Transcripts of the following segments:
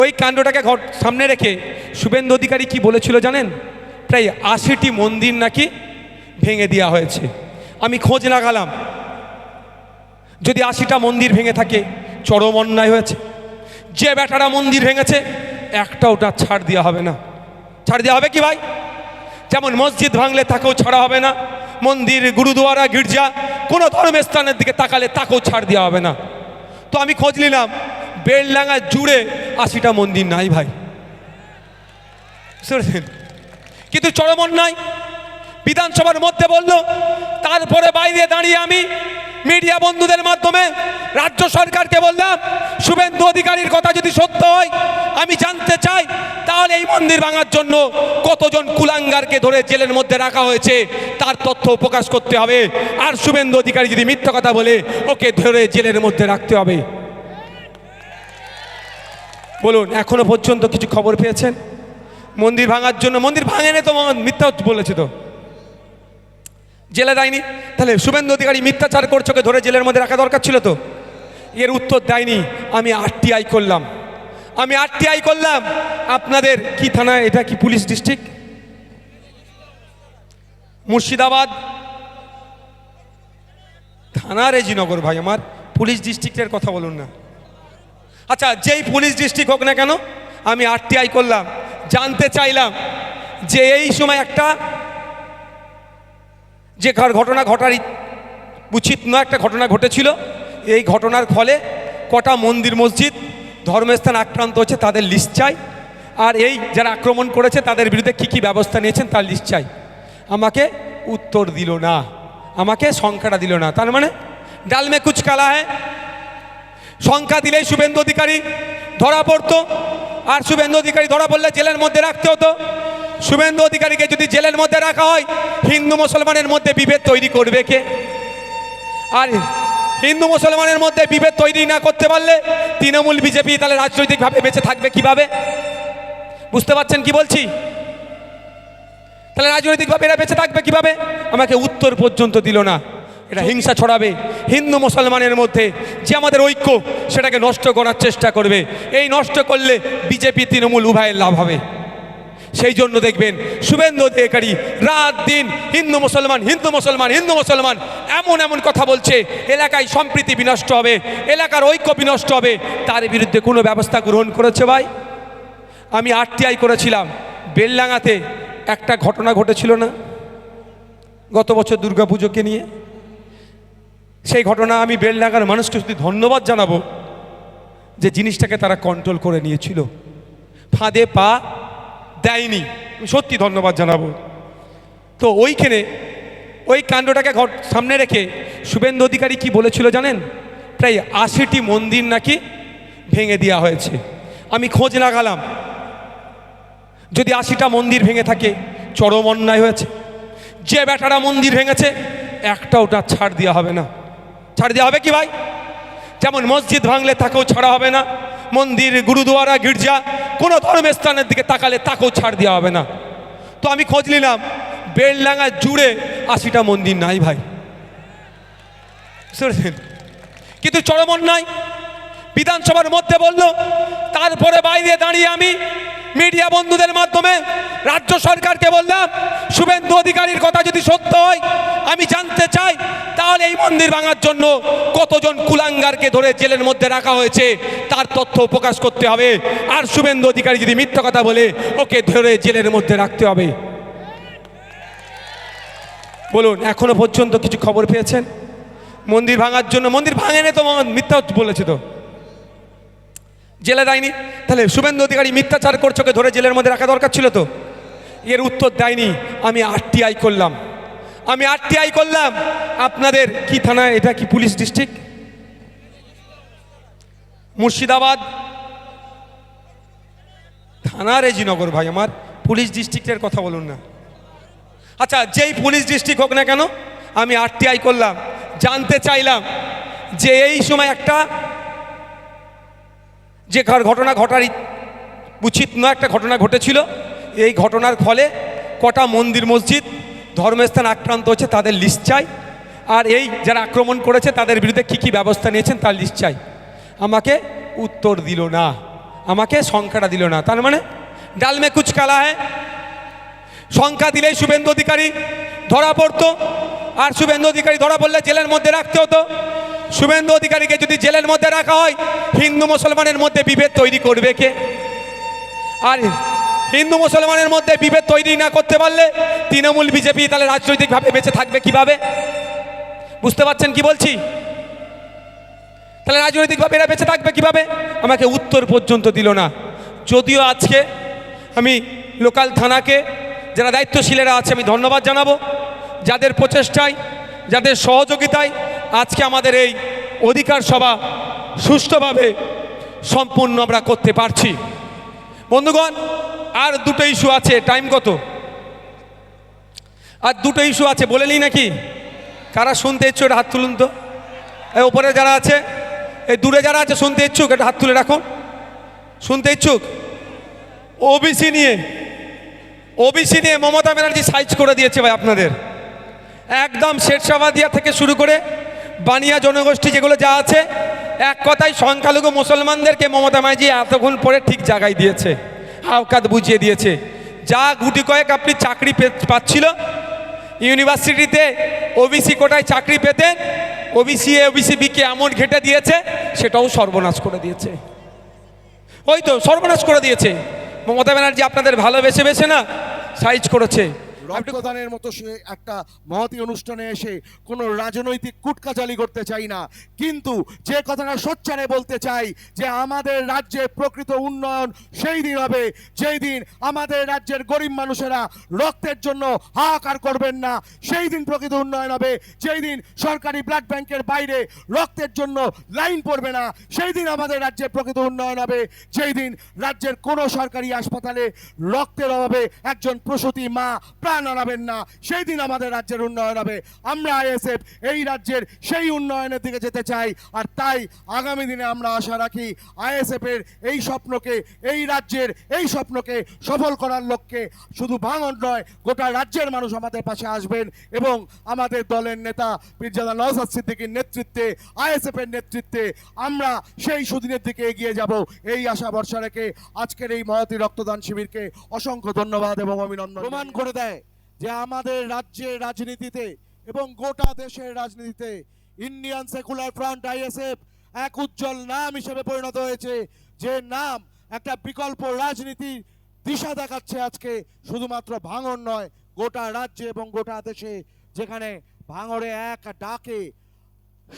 ওই কাণ্ডটাকে সামনে রেখে শুভেন্দু অধিকারী কি বলেছিল জানেন? প্রায় ৮০টি মন্দির নাকি ভেঙে দেওয়া হয়েছে। আমি খোঁজ লাগালাম, যদি ৮০টা মন্দির ভেঙে থাকে চরম অন্যায় হয়েছে। যে বেটারা মন্দির ভেঙেছে একটা ওটা ছাড় দেওয়া হবে না। ছাড় দেওয়া হবে কি ভাই? যেমন মসজিদ ভাঙলে তাকেও ছাড়া হবে না, মন্দির গুরুদুয়ারা গির্জা কোনো ধর্মের স্থানের দিকে তাকালে তাকেও ছাড় দেওয়া হবে না। তো আমি খোঁজ নিলাম, বেলডাঙ্গা জুড়ে ৮০টা মন্দির নাই ভাই, বুঝতে, কিন্তু চরম অন্যায়। বিধানসভার মধ্যে বলল, তারপরে বাইরে দাঁড়িয়ে আমি মিডিয়া বন্ধুদের মাধ্যমে রাজ্য সরকারকে বললাম, শুভেন্দু অধিকারীর কথা যদি সত্য হয় আমি জানতে চাই, তাহলে এই মন্দির ভাঙার জন্য কতজন কুলাঙ্গারকে ধরে জেলের মধ্যে রাখা হয়েছে তার তথ্য প্রকাশ করতে হবে। আর শুভেন্দু অধিকারী যদি মিথ্যা কথা বলে ওকে ধরে জেলের মধ্যে রাখতে হবে। বলুন, এখনো পর্যন্ত কিছু খবর পেয়েছেন মন্দির ভাঙার জন্য? মন্দির ভাঙেনি তো, মিথ্যা বলেছে তো, জেলে দেয়নি। তাহলে শুভেন্দু অধিকারী মিথ্যাচার করছে, ওকে ধরে জেলের মধ্যে রাখা দরকার ছিল তো। এর উত্তর দেয়নি। আমি আরটিআই করলাম, আপনাদের কি থানা এটা? কি পুলিশ ডিস্ট্রিক্ট? মুর্শিদাবাদ থানা রেজিনগর। ভাই আমার, পুলিশ ডিস্ট্রিক্টের কথা বলুন না। আচ্ছা, যেই পুলিশ ডিস্ট্রিক্ট হোক না কেন, আমি আরটিআই করলাম, জানতে চাইলাম যে এই সময় একটা যে ঘটনা ঘটার উচিত নয় একটা ঘটনা ঘটেছিল, এই ঘটনার ফলে কটা মন্দির মসজিদ ধর্মস্থান আক্রান্ত হচ্ছে তাদের লিস্ট চাই, আর এই যারা আক্রমণ করেছে তাদের বিরুদ্ধে কী কী ব্যবস্থা নিয়েছেন তার লিস্ট চাই। আমাকে উত্তর দিল না, আমাকে সংখ্যাটা দিল না। তার মানে ডাল মে কুচ কালা হ্যায়। সংখ্যা দিলেই শুভেন্দু অধিকারী ধরা পড়তো, আর শুভেন্দু অধিকারী ধরা পড়লে জেলের মধ্যে রাখতে হতো। শুভেন্দু অধিকারীকে যদি জেলের মধ্যে রাখা হয়, হিন্দু মুসলমানের মধ্যে বিভেদ তৈরি করবে কে? আর হিন্দু মুসলমানের মধ্যে বিভেদ তৈরি না করতে পারলে তৃণমূল বিজেপি তাহলে রাজনৈতিকভাবে বেঁচে থাকবে কিভাবে? বুঝতে পারছেন কি বলছি? তাহলে রাজনৈতিকভাবে এরা বেঁচে থাকবে কিভাবে? আমাকে উত্তর পর্যন্ত দিল না। এটা হিংসা ছড়াবে হিন্দু মুসলমানের মধ্যে, যে আমাদের ঐক্য সেটাকে নষ্ট করার চেষ্টা করবে। এই নষ্ট করলে বিজেপি তৃণমূল উভয়ের লাভ হবে। সেই জন্য দেখবেন শুভেন্দু অধিকারী রাত দিন হিন্দু মুসলমান এমন এমন কথা বলছে, এলাকায় সম্প্রীতি বিনষ্ট হবে, এলাকার ঐক্য বিনষ্ট হবে। তার বিরুদ্ধে কোনো ব্যবস্থা গ্রহণ করেছে ভাই? আমি আরটিআই করেছিলাম, বেলডাঙ্গাতে একটা ঘটনা ঘটেছিল না গত বছর দুর্গাপুজোকে নিয়ে? সেই ঘটনা আমি বেলডাঙ্গার মানুষকে শুধু ধন্যবাদ জানাবো যে জিনিসটাকে তারা কন্ট্রোল করে নিয়েছিল, ফাঁদে পা দেয়নি, সত্যি ধন্যবাদ জানাবো। তো ওইখানে ওই কাণ্ডটাকে সামনে রেখে শুভেন্দু অধিকারী কি বলেছিল জানেন? প্রায় ৮০টি মন্দির নাকি ভেঙে দেওয়া হয়েছে। আমি খোঁজ লাগালাম, যদি ৮০টা মন্দির ভেঙে থাকে চরম অন্যায় হয়েছে। যে বেটারা মন্দির ভেঙেছে একটা ওটা ছাড় দেওয়া হবে না। ছাড় দেওয়া হবে কি ভাই? যেমন মসজিদ ভাঙলে তাকেও ছাড়া হবে না, মন্দির গুরুদুয়ারা গির্জা কোনো ধর্মের স্থানের দিকে তাকালে তাকেও ছাড় দেওয়া হবে না। তো আমি খোঁজ নিলাম, বেলডাঙ্গা জুড়ে ৮০টা মন্দির নাই ভাই, বুঝতে, কিন্তু চরম অন্যায়। বিধানসভার মধ্যে বলল, তারপরে বাইরে দাঁড়িয়ে আমি মিডিয়া বন্ধুদের মাধ্যমে রাজ্য সরকারকে বললাম, শুভেন্দু অধিকারীর কথা যদি সত্য হয় আমি জানতে চাই, তাহলে এই মন্দির ভাঙার জন্য কতজন কুলাঙ্গারকে ধরে জেলের মধ্যে রাখা হয়েছে তার তথ্য প্রকাশ করতে হবে। আর শুভেন্দু অধিকারী যদি মিথ্যা কথা বলে ওকে ধরে জেলের মধ্যে রাখতে হবে। বলুন, এখনো পর্যন্ত কিছু খবর পেয়েছেন মন্দির ভাঙার জন্য? মন্দির ভাঙেনি তো, মিথ্যা বলেছে তো, জেলে দেয়নি। তাহলে শুভেন্দু অধিকারী মিথ্যাচার করছে, ওকে ধরে জেলের মধ্যে রাখা দরকার ছিল তো। এর উত্তর দেয়নি। আমি আরটিআই করলাম, আপনাদের কি থানা এটা? কি পুলিশ ডিস্ট্রিক্ট? মুর্শিদাবাদ থানা রেজিনগর। ভাই আমার, পুলিশ ডিস্ট্রিক্টের কথা বলুন না। আচ্ছা, যেই পুলিশ ডিস্ট্রিক্ট হোক না কেন, আমি আরটিআই করলাম, জানতে চাইলাম যে এই সময় একটা যে ঘটনা ঘটার উচিত নয় একটা ঘটনা ঘটেছিল, এই ঘটনার ফলে কটা মন্দির মসজিদ ধর্মস্থান আক্রান্ত হচ্ছে তাদের লিস্ট চাই, আর এই যারা আক্রমণ করেছে তাদের বিরুদ্ধে কী কী ব্যবস্থা নিয়েছেন তার লিস্ট চাই। আমাকে উত্তর দিল না, আমাকে সংখ্যাটা দিল না। তার মানে ডাল মে কুচ কালা হ্যায়। সংখ্যা দিলেই শুভেন্দু অধিকারী ধরা পড়তো, আর শুভেন্দু অধিকারী ধরা পড়লে জেলের মধ্যে রাখতে হতো। শুভেন্দু অধিকারীকে যদি জেলের মধ্যে রাখা হয়, হিন্দু মুসলমানের মধ্যে বিভেদ তৈরি করবে কে? আর হিন্দু মুসলমানের মধ্যে বিভেদ তৈরি না করতে পারলে তৃণমূল বিজেপি তাহলে রাজনৈতিকভাবে বেঁচে থাকবে কিভাবে? বুঝতে পারছেন কি বলছি? তাহলে রাজনৈতিকভাবে এরা বেঁচে থাকবে কিভাবে? আমাকে উত্তর পর্যন্ত দিল না। যদিও আজকে আমি লোকাল থানাকে, যারা দায়িত্বশীলেরা আছে, আমি ধন্যবাদ জানাবো, যাদের প্রচেষ্টায়, যাদের সহযোগিতায় আজকে আমাদের এই অধিকার সভা সুষ্ঠুভাবে সম্পূর্ণ আমরা করতে পারছি। বন্ধুগণ, আর দুটো ইস্যু আছে। টাইম কত? আর দুটো ইস্যু আছে, বলে নিই নাকি? কারা শুনতে ইচ্ছুক এটা হাত তুলুন তো। এই ওপরে যারা আছে, এই দূরে যারা আছে শুনতে ইচ্ছুক এটা হাত তুলে রাখুন। শুনতে ইচ্ছুক? ওবিসি নিয়ে মমতা ব্যানার্জি সাইজ করে দিয়েছে ভাই আপনাদের। একদম শেরশাবাদিয়া থেকে শুরু করে বানিয়া জনগোষ্ঠী যেগুলো যা আছে, এক কথায় সংখ্যালঘু মুসলমানদেরকে মমতা ব্যানার্জি এতক্ষণ পরে ঠিক জায়গায় দিয়েছে, হাওকাত বুঝিয়ে দিয়েছে। যা গুটি কয়েক আপনি চাকরি পাচ্ছিল ইউনিভার্সিটিতে, ওবিসি কোটায় চাকরি পেতেন, ওবিসি এ ওবিসি বিকে এমন ঘেটে দিয়েছে, সেটাও সর্বনাশ করে দিয়েছে। ওই তো সর্বনাশ করে দিয়েছে। মমতা ব্যানার্জি আপনাদের ভালোবেসে না সাইজ করেছে। রক্তদানের মতো সে একটা মহতি অনুষ্ঠানে এসে কোনো রাজনৈতিক কুটকাচালি করতে চাই না, কিন্তু যে কথাটা সোচ্চারে বলতে চাই যে আমাদের রাজ্যে প্রকৃত উন্নয়ন সেই দিন হবে যেই দিন আমাদের রাজ্যের গরিব মানুষেরা রক্তের জন্য হাহাকার করবেন না। সেই দিন প্রকৃত উন্নয়ন হবে যেই দিন সরকারি ব্লাড ব্যাংকের বাইরে রক্তের জন্য লাইন পড়বে না। সেই দিন আমাদের রাজ্যে প্রকৃত উন্নয়ন হবে যেই দিন রাজ্যের কোনো সরকারি হাসপাতালে রক্তের অভাবে একজন প্রসূতি মা প্রাণ হারাবেন না। সেই দিন আমাদের রাজ্যের উন্নয়ন হবে। আমরা আইএসএফ এই রাজ্যের সেই উন্নয়নের দিকে যেতে চাই, আর তাই আগামী দিনে আমরা আশা রাখি আইএসএফ এর এই স্বপ্নকে, এই রাজ্যের এই স্বপ্নকে সফল করার লক্ষ্যে শুধু ভাঙন নয়, গোটা রাজ্যের মানুষ আমাদের পাশে আসবেন এবং আমাদের দলের নেতা পীরজাদা নওশাদ সিদ্দিকীর নেতৃত্বে, আইএসএফ এর নেতৃত্বে আমরা সেই সুদিনের দিকে এগিয়ে যাব। এই আশা ভরসা রেখে আজকের এই মহতী রক্তদান শিবিরকে অসংখ্য ধন্যবাদ এবং অভিনন্দন। প্রমাণ করে দেয় যে আমাদের রাজ্যের রাজনীতিতে এবং গোটা দেশের রাজনীতিতে ইন্ডিয়ান সেকুলার ফ্রন্ট আইএসএফ এক উজ্জ্বল নাম হিসেবে পরিণত হয়েছে, যে নাম একটা বিকল্প রাজনীতির দিশা দেখাচ্ছে আজকে শুধুমাত্র ভাঙড় নয়, গোটা রাজ্যে এবং গোটা দেশে। যেখানে ভাঙড়ে এক ডাকে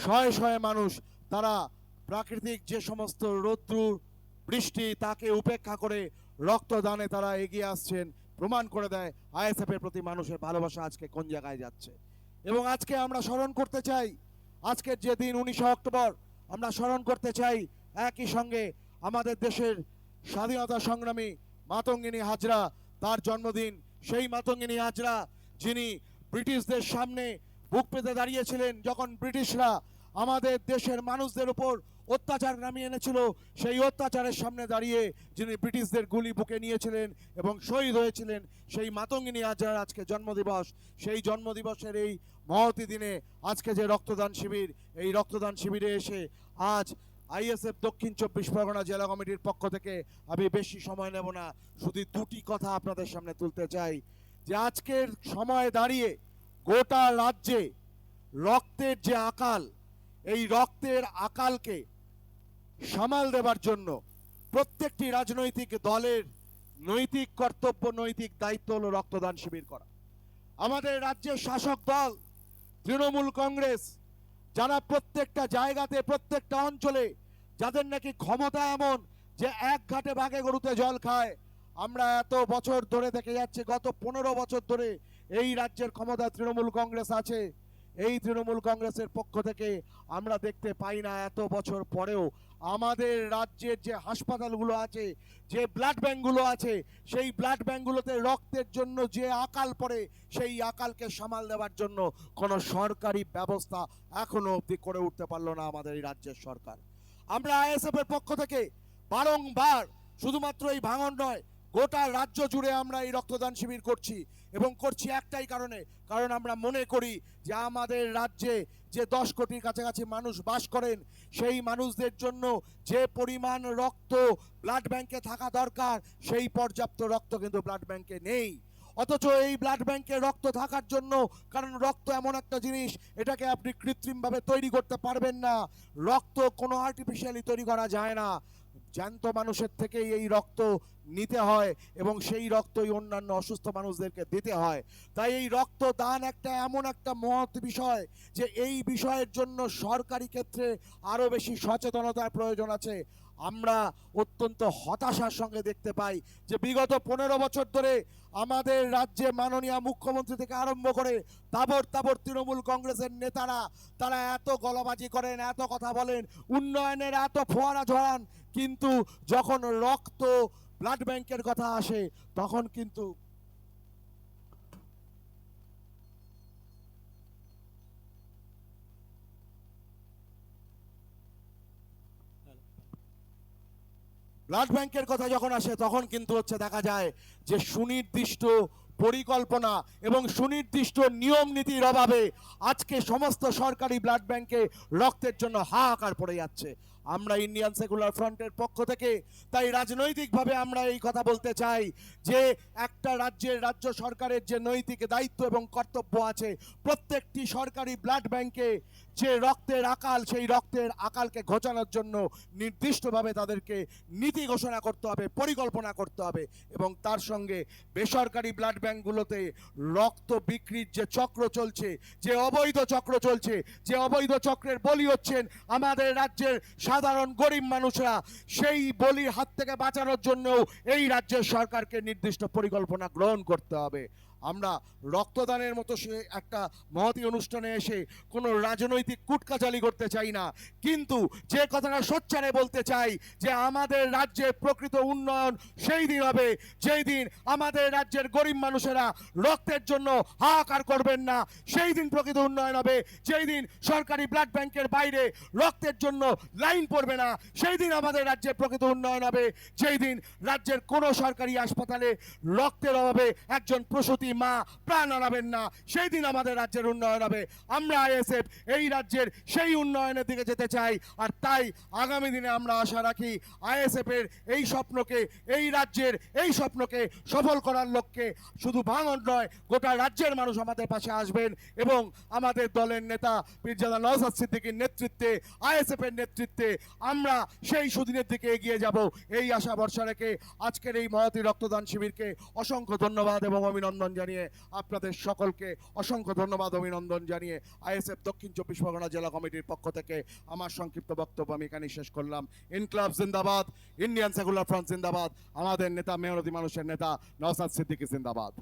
শয়ে শয়ে মানুষ তারা প্রাকৃতিক যে সমস্ত রৌদ্র বৃষ্টি তাকে উপেক্ষা করে রক্তদানে তারা এগিয়ে আসছেন, প্রমাণ করে দেয় আইএসএফ এর প্রতি মানুষের ভালোবাসা আজকে কোন জায়গায় যাচ্ছে। এবং আজকে আমরা স্মরণ করতে চাই, আজকের যে দিন 19 অক্টোবর, আমরা স্মরণ করতে চাই একই সঙ্গে আমাদের দেশের স্বাধীনতা সংগ্রামী মাতঙ্গিনী হাজরা, তার জন্মদিন। সেই মাতঙ্গিনী হাজরা যিনি ব্রিটিশদের সামনে বুক পেতে দাঁড়িয়েছিলেন যখন ব্রিটিশরা আমাদের দেশের মানুষদের উপর অত্যাচার নামিয়ে এনেছিল, সেই অত্যাচারের সামনে দাঁড়িয়ে যিনি ব্রিটিশদের গুলি বুকে নিয়েছিলেন এবং শহীদ হয়েছিলেন, সেই মাতঙ্গিনী হাজরার আজকে জন্মদিবস। সেই জন্মদিবসের এই মহতী দিনে আজকে যে রক্তদান শিবির, এই রক্তদান শিবিরে এসে আজ আইএসএফ দক্ষিণ 24 পরগনা জেলা কমিটির পক্ষ থেকে আমি বেশি সময় নেব না, শুধু দুটি কথা আপনাদের সামনে তুলতে চাই যে আজকের সময় দাঁড়িয়ে গোটা রাজ্যে রক্তের যে আকাল, এই রক্তের আকালকে সামাল দেবার জন্য প্রত্যেকটি রাজনৈতিক দলের নৈতিক কর্তব্য, নৈতিক দায়িত্ব হলো রক্তদান শিবির করা। আমাদের রাজ্যের শাসক দল তৃণমূল কংগ্রেস, যারা প্রত্যেকটা জায়গাতে প্রত্যেকটা অঞ্চলে যাদের নাকি ক্ষমতা এমন যে এক ঘাটে বাঘে গরুতে জল খায়, আমরা এত বছর ধরে দেখে যাচ্ছি, গত 15 বছর ধরে এই রাজ্যের ক্ষমতা তৃণমূল কংগ্রেস আছে। এই তৃণমূল কংগ্রেসের পক্ষ থেকে আমরা দেখতে পাই না এত বছর পরেও আমাদের রাজ্যের যে হাসপাতালগুলো আছে, যে ব্লাড ব্যাংকগুলো আছে, সেই ব্লাড ব্যাংকগুলোতে রক্তের জন্য যে আকাল পড়ে, সেই আকালকে সামাল দেওয়ার জন্য কোনো সরকারি ব্যবস্থা এখনো অবধি করে উঠতে পারলো না আমাদের এই রাজ্যের সরকার। আমরা আইএসএফ এর পক্ষ থেকে বারংবার শুধুমাত্র এই ভাঙন নয়, গোটা রাজ্য জুড়ে আমরা এই রক্তদান শিবির করছি এবং করছি একটাই কারণে, কারণ আমরা মনে করি যে আমাদের রাজ্যে যে 10 কোটির কাছাকাছি মানুষ বাস করেন, সেই মানুষদের জন্য যে পরিমাণ রক্ত ব্লাড ব্যাংকে থাকা দরকার, সেই পর্যাপ্ত রক্ত কিন্তু ব্লাড ব্যাংকে নেই। অথচ এই ব্লাড ব্যাংকে রক্ত থাকার জন্য, কারণ রক্ত এমন একটা জিনিস, এটাকে আপনি কৃত্রিমভাবে তৈরি করতে পারবেন না। রক্ত কোনো আর্টিফিশিয়ালি তৈরি করা যায় না, জ্যান্ত মানুষের থেকেই এই রক্ত নিতে হয় এবং সেই রক্তই অন্যান্য অসুস্থ মানুষদেরকে দিতে হয়। তাই এই রক্ত দান একটা এমন একটা মহৎ বিষয় যে এই বিষয়ের জন্য সরকারি ক্ষেত্রে আরও বেশি সচেতনতার প্রয়োজন আছে। আমরা অত্যন্ত হতাশার সঙ্গে দেখতে পাই যে বিগত 15 বছর ধরে আমাদের রাজ্যে মাননীয় মুখ্যমন্ত্রী থেকে আরম্ভ করে তাবড় তাবড় তৃণমূল কংগ্রেসের নেতারা, তারা এত গলাবাজি করেন, এত কথা বলেন, উন্নয়নের এত ফোয়ারা ঝরান, কিন্তু যখন রক্ত ব্লাড ব্যাংকের কথা আসে তখন কিন্তু ব্লাড ব্যাংকের কথা যখন আসে তখন কিন্তু দেখা যায় যে সুনির্দিষ্ট পরিকল্পনা এবং সুনির্দিষ্ট নিয়ম নীতির অভাবে আজকে সমস্ত সরকারি ব্লাড ব্যাংকে রক্তের জন্য হাহাকার পড়ে যাচ্ছে। আমরা ইন্ডিয়ান সেকুলার ফ্রন্টের পক্ষ থেকে তাই রাজনৈতিকভাবে আমরা এই কথা বলতে চাই যে একটা রাজ্য সরকারের যে নৈতিক দায়িত্ব এবং কর্তব্য আছে, প্রত্যেকটি সরকারি ব্লাড ব্যাংকে যে রক্তের আকাল, সেই রক্তের আকালকে ঘোচানোর জন্য নির্দিষ্টভাবে তাদেরকে নীতি ঘোষণা করতে হবে, পরিকল্পনা করতে হবে এবং তার সঙ্গে বেসরকারি ব্লাড ব্যাংকগুলোতে রক্ত বিক্রির যে চক্র চলছে, যে অবৈধ চক্র চলছে, যে অবৈধ চক্রের বলি হচ্ছেন আমাদের রাজ্যের সাধারণ গরিব মানুষরা, সেই বলির হাত থেকে বাঁচানোর জন্যও এই রাজ্যের সরকারকে নির্দিষ্ট পরিকল্পনা গ্রহণ করতে হবে। আমরা রক্তদানের মতো সে একটা মহতী অনুষ্ঠানে এসে কোনো রাজনৈতিক কুটকাচালি করতে চাই না, কিন্তু যে কথাটা সোচ্চারে বলতে চাই যে আমাদের রাজ্যের প্রকৃত উন্নয়ন সেই দিন হবে যেই দিন আমাদের রাজ্যের গরিব মানুষেরা রক্তের জন্য হাহাকার করবেন না, সেই দিন প্রকৃত উন্নয়ন হবে যেই দিন সরকারি ব্লাড ব্যাংকের বাইরে রক্তের জন্য লাইন পড়বে না, সেই দিন আমাদের রাজ্যের প্রকৃত উন্নয়ন হবে যেই দিন রাজ্যের কোনো সরকারি হাসপাতালে রক্তের অভাবে একজন প্রসূতি মা প্রাণ হারাবেন না, সেই দিন আমাদের রাজ্যের উন্নয়ন হবে। আমরা আইএসএফ এই রাজ্যের সেই উন্নয়নের দিকে যেতে চাই, আর তাই আগামী দিনে আমরা আশা রাখি আইএসএফ এর এই স্বপ্নকে, এই রাজ্যের এই স্বপ্নকে সফল করার লক্ষ্যে শুধু ভাঙন নয়, গোটা রাজ্যের মানুষ আমাদের পাশে আসবেন এবং আমাদের দলের নেতা পীরজাদা নওশাদ সিদ্দিকীর নেতৃত্বে, আইএসএফ এর নেতৃত্বে আমরা সেই সুদিনের দিকে এগিয়ে যাব, এই আশা ভরসা রেখে আজকের এই মহতী রক্তদান শিবিরকে অসংখ্য ধন্যবাদ এবং অভিনন্দন জানিয়ে, আপনাদের সকলকে অসংখ্য ধন্যবাদ অভিনন্দন জানিয়ে আইএসএফ দক্ষিণ 24 পরগনা জেলা কমিটির পক্ষ থেকে আমার সংক্ষিপ্ত বক্তব্য আমি এখানে শেষ করলাম। ইনকলাব জিন্দাবাদ, ইন্ডিয়ান সেকুলার ফ্রন্ট জিন্দাবাদ, আমাদের নেতা মেহনতি মানুষের নেতা নওশাদ সিদ্দিকী জিন্দাবাদ।